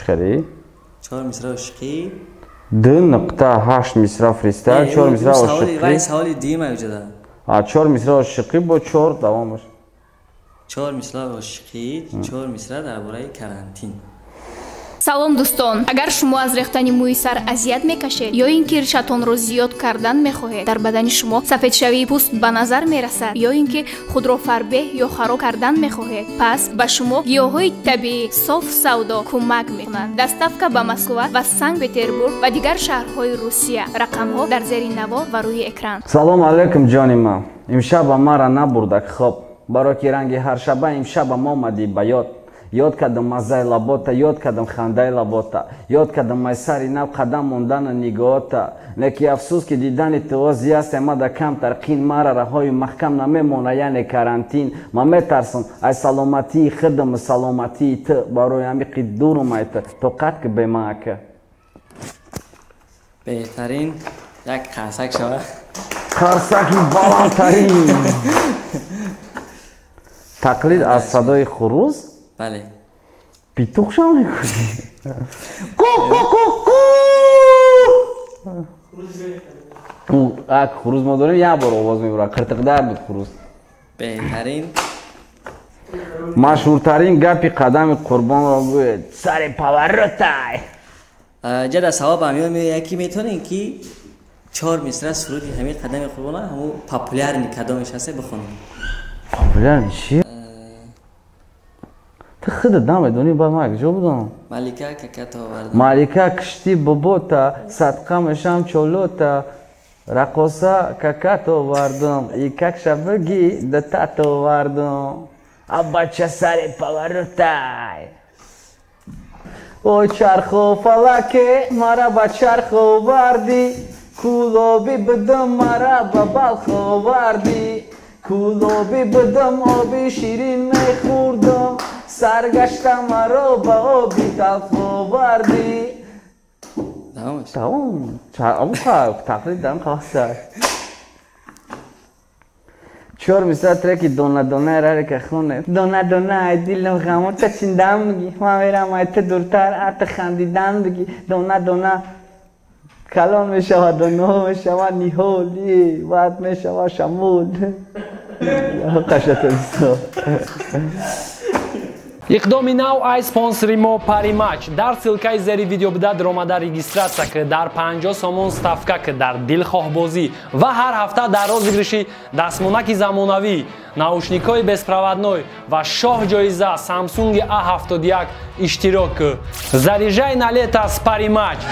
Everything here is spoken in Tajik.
چخری 4 مصرع عشقی 2.8 مصرع فریستایل 4 مصرع عشقی سوالی دیگه موجوده 4 مصرع عشقی با 4 دوامش 4 مصرع عشقی 4 مصرع درباره карантин. салом дӯстон, агар шумо аз рехтани мӯи сар азият мекашед ё ин ки ришатонро зиёд кардан мехоҳед, дар бадани шумо сафедшавии пӯст ба назар мерасад ё ин ки худро фарбеҳ ё хароб кардан мехоҳед, пас ба шумо гиёҳҳои табиӣ соф савдо кӯмак мекунанд. Доставка ба Москва ва Санкт-Петербург ва дигар шаҳрҳои Русия. Рақамҳо дар зери наво ва рӯи экран. салом алайкум ҷони ман. имшаба маро набурдак хоб, баро ки ранги ҳаршаба имшаба омадӣ ба ёд. Ёд кардам маззаи лабота, ёд кардам хандаи лабота, ёд кардам майсари нав қадам мондана нигоҳота. Леки афсӯс ки дидани тувози аст амада камтар қин мара раҳои маҳкам намемона, яъне карантин. Ман метарсам ай саломатии худам саломатии ту барои амиқи дурумай ту тоқат ки бе ман ака. беҳтарин як қарсак шавад. қарсаки баландтарин. тақлид аз садои хуруз بله پیتوخ شما میکنی خروز ما داریم یه بار آواز میبره قرتق در بود خروز بهترین مشهورترین گپی قدم قربان را بود سر پاورتای جدا ثواب همیون یکی میتونین که 4 مصرع سرودی همین قدم قربان همون پاپولار کدامش هسته بخونیم پاپولار چی؟ تو خودت نمیدونی با ما کجا بودم؟ مالکه ککت آوردم مالکه کشتی ببوتا صدقه مشم چولوتا رقصه ککت آوردم یکک شبگی دتت آوردم بچه سر پاورتای او چرخ و فلکه مرا با چرخ آوردی کولابی بدم مرا با بلخ آوردی کولابی بدم آبی شیرین میخوردم سرگشتم مرا با آبی تلخ آوردی تمام تقلید دارم خواسته 4 مصرع ترکی دونه دونه را که خونه دونه دونه دیلم غمو تا چیندم بگی من میرم ای تو دورتر ات خندیدن بگی دونه دونه کلان میشود دونه میشود نیهولی بعد میشود شمول قشت است иқдоми нав ай спонсори мо Parimatch дар силкаи зери видео бидад омада регистратсия ки дар 50 сомон ставка ки дар дилхоҳбозӣ ва ҳар ҳафта дар розыгриши дастмонаки замонавӣ наушникҳои беспроводной ва шоҳ ҷоиза Samsung A71 иштирок заряжай на лето с Parimatch.